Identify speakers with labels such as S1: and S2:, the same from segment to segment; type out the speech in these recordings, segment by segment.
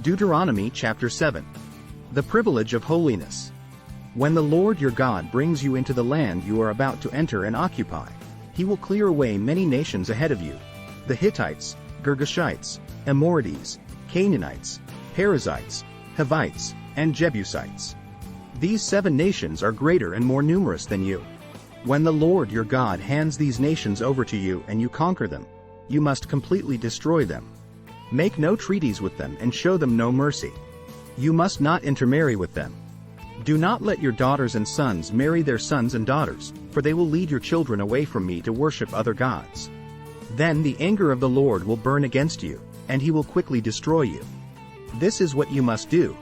S1: Deuteronomy chapter 7. The privilege of holiness. When the Lord your God brings you into the land you are about to enter and occupy, he will clear away many nations ahead of you: the Hittites, Girgashites, Amorites, Canaanites, Perizzites, Hivites, and Jebusites. These 7 nations are greater and more numerous than you. When the Lord your God hands these nations over to you and you conquer them, you must completely destroy them. Make no treaties with them and show them no mercy. You must not intermarry with them. Do not let your daughters and sons marry their sons and daughters, for they will lead your children away from me to worship other gods. Then the anger of the Lord will burn against you, and he will quickly destroy you. This is what you must do.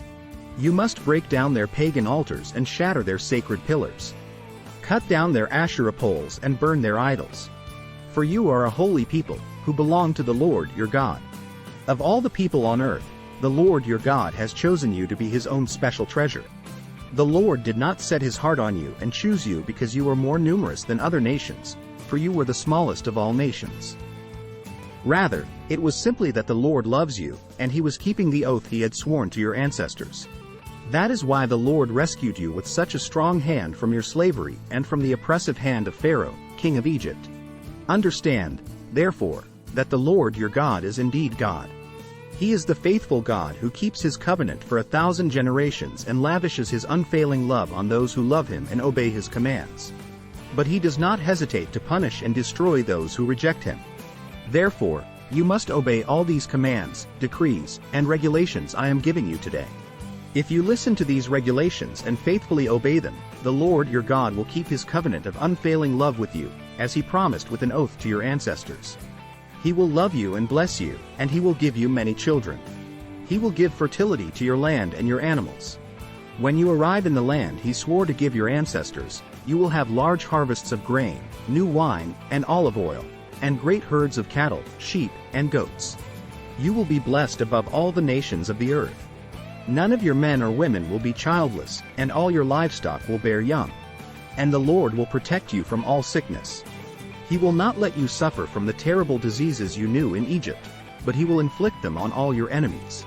S1: You must break down their pagan altars and shatter their sacred pillars. Cut down their Asherah poles and burn their idols. For you are a holy people, who belong to the Lord your God. Of all the people on earth, the Lord your God has chosen you to be his own special treasure. The Lord did not set his heart on you and choose you because you were more numerous than other nations, for you were the smallest of all nations. Rather, it was simply that the Lord loves you, and he was keeping the oath he had sworn to your ancestors. That is why the Lord rescued you with such a strong hand from your slavery and from the oppressive hand of Pharaoh, king of Egypt. Understand, therefore, that the Lord your God is indeed God. He is the faithful God who keeps his covenant for 1,000 generations and lavishes his unfailing love on those who love him and obey his commands. But he does not hesitate to punish and destroy those who reject him. Therefore, you must obey all these commands, decrees, and regulations I am giving you today. If you listen to these regulations and faithfully obey them, the Lord your God will keep his covenant of unfailing love with you, as he promised with an oath to your ancestors. He will love you and bless you, and he will give you many children. He will give fertility to your land and your animals. When you arrive in the land he swore to give your ancestors, you will have large harvests of grain, new wine, and olive oil, and great herds of cattle, sheep, and goats. You will be blessed above all the nations of the earth. None of your men or women will be childless, and all your livestock will bear young. And the Lord will protect you from all sickness. He will not let you suffer from the terrible diseases you knew in Egypt, but he will inflict them on all your enemies.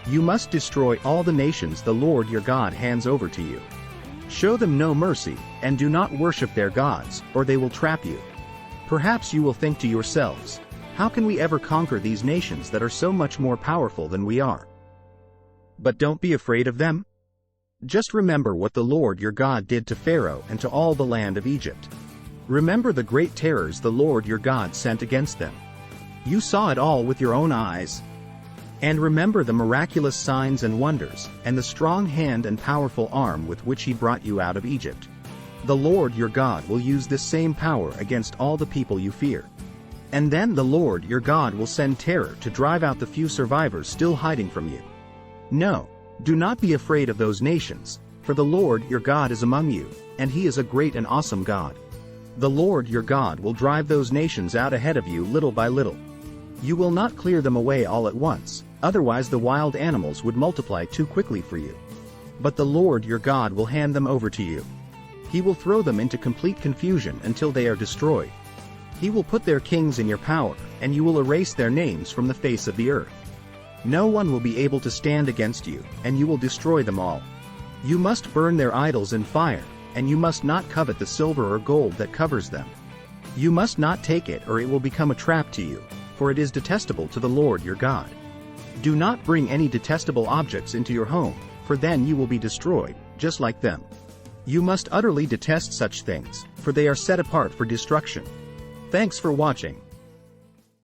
S1: You must destroy all the nations the Lord your God hands over to you. Show them no mercy, and do not worship their gods, or they will trap you. Perhaps you will think to yourselves, how can we ever conquer these nations that are so much more powerful than we are? But don't be afraid of them. Just remember what the Lord your God did to Pharaoh and to all the land of Egypt. Remember the great terrors the Lord your God sent against them. You saw it all with your own eyes. And remember the miraculous signs and wonders, and the strong hand and powerful arm with which he brought you out of Egypt. The Lord your God will use this same power against all the people you fear. And then the Lord your God will send terror to drive out the few survivors still hiding from you. No, do not be afraid of those nations, for the Lord your God is among you, and he is a great and awesome God. The Lord your God will drive those nations out ahead of you little by little. You will not clear them away all at once, otherwise the wild animals would multiply too quickly for you. But the Lord your God will hand them over to you. He will throw them into complete confusion until they are destroyed. He will put their kings in your power, and you will erase their names from the face of the earth. No one will be able to stand against you, and you will destroy them all. You must burn their idols in fire, and you must not covet the silver or gold that covers them. You must not take it, or it will become a trap to you, for it is detestable to the Lord your God. Do not bring any detestable objects into your home, for then you will be destroyed, just like them. You must utterly detest such things, for they are set apart for destruction. Thanks for watching.